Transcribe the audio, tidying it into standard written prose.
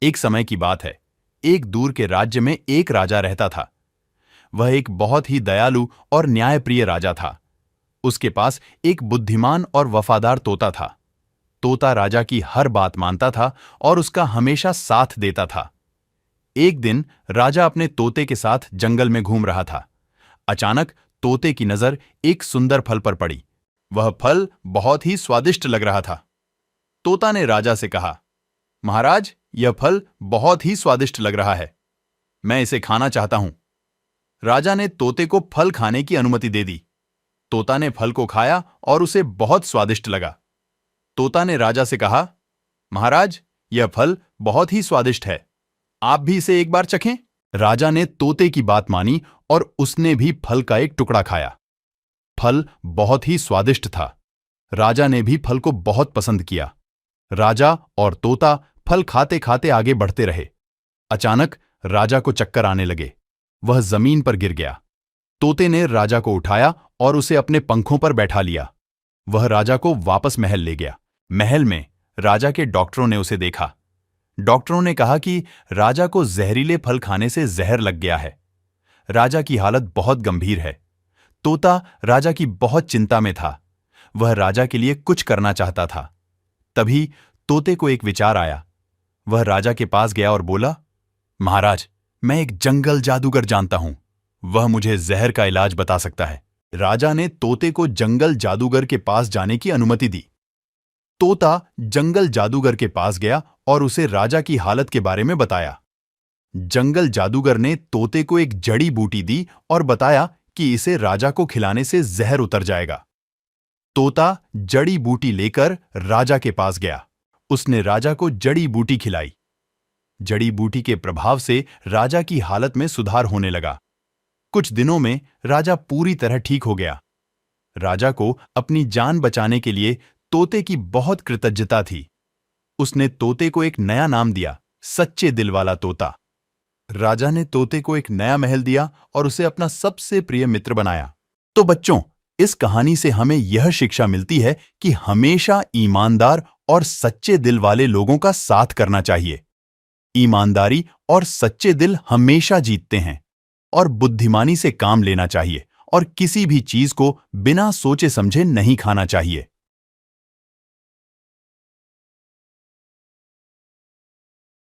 एक समय की बात है। एक दूर के राज्य में एक राजा रहता था। वह एक बहुत ही दयालु और न्यायप्रिय राजा था। उसके पास एक बुद्धिमान और वफादार तोता था। तोता राजा की हर बात मानता था और उसका हमेशा साथ देता था। एक दिन राजा अपने तोते के साथ जंगल में घूम रहा था। अचानक तोते की नजर एक सुंदर फल पर पड़ी। वह फल बहुत ही स्वादिष्ट लग रहा था। तोता ने राजा से कहा, महाराज, यह फल बहुत ही स्वादिष्ट लग रहा है। मैं इसे खाना चाहता हूं। राजा ने तोते को फल खाने की अनुमति दे दी। तोता ने फल को खाया और उसे बहुत स्वादिष्ट लगा। तोता ने राजा से कहा, महाराज, यह फल बहुत ही स्वादिष्ट है। आप भी इसे एक बार चखें। राजा ने तोते की बात मानी और उसने भी फल का एक टुकड़ा खाया। फल बहुत ही स्वादिष्ट था। राजा ने भी फल को बहुत पसंद किया। राजा और तोता फल खाते खाते आगे बढ़ते रहे। अचानक राजा को चक्कर आने लगे। वह जमीन पर गिर गया। तोते ने राजा को उठाया और उसे अपने पंखों पर बैठा लिया। वह राजा को वापस महल ले गया। महल में राजा के डॉक्टरों ने उसे देखा। डॉक्टरों ने कहा कि राजा को जहरीले फल खाने से जहर लग गया है। राजा की हालत बहुत गंभीर है। तोता राजा की बहुत चिंता में था। वह राजा के लिए कुछ करना चाहता था। तभी तोते को एक विचार आया। वह राजा के पास गया और बोला, महाराज, मैं एक जंगल जादूगर जानता हूं। वह मुझे जहर का इलाज बता सकता है। राजा ने तोते को जंगल जादूगर के पास जाने की अनुमति दी। तोता जंगल जादूगर के पास गया और उसे राजा की हालत के बारे में बताया। जंगल जादूगर ने तोते को एक जड़ी बूटी दी और बताया कि इसे राजा को खिलाने से जहर उतर जाएगा। तोता जड़ी बूटी लेकर राजा के पास गया। उसने राजा को जड़ी बूटी खिलाई। जड़ी बूटी के प्रभाव से राजा की हालत में सुधार होने लगा। कुछ दिनों में राजा पूरी तरह ठीक हो गया। राजा को अपनी जान बचाने के लिए तोते की बहुत कृतज्ञता थी। उसने तोते को एक नया नाम दिया, सच्चे दिल वाला तोता। राजा ने तोते को एक नया महल दिया और उसे अपना सबसे प्रिय मित्र बनाया। तो बच्चों, इस कहानी से हमें यह शिक्षा मिलती है कि हमेशा ईमानदार और सच्चे दिल वाले लोगों का साथ करना चाहिए। ईमानदारी और सच्चे दिल हमेशा जीतते हैं और बुद्धिमानी से काम लेना चाहिए और किसी भी चीज को बिना सोचे समझे नहीं खाना चाहिए।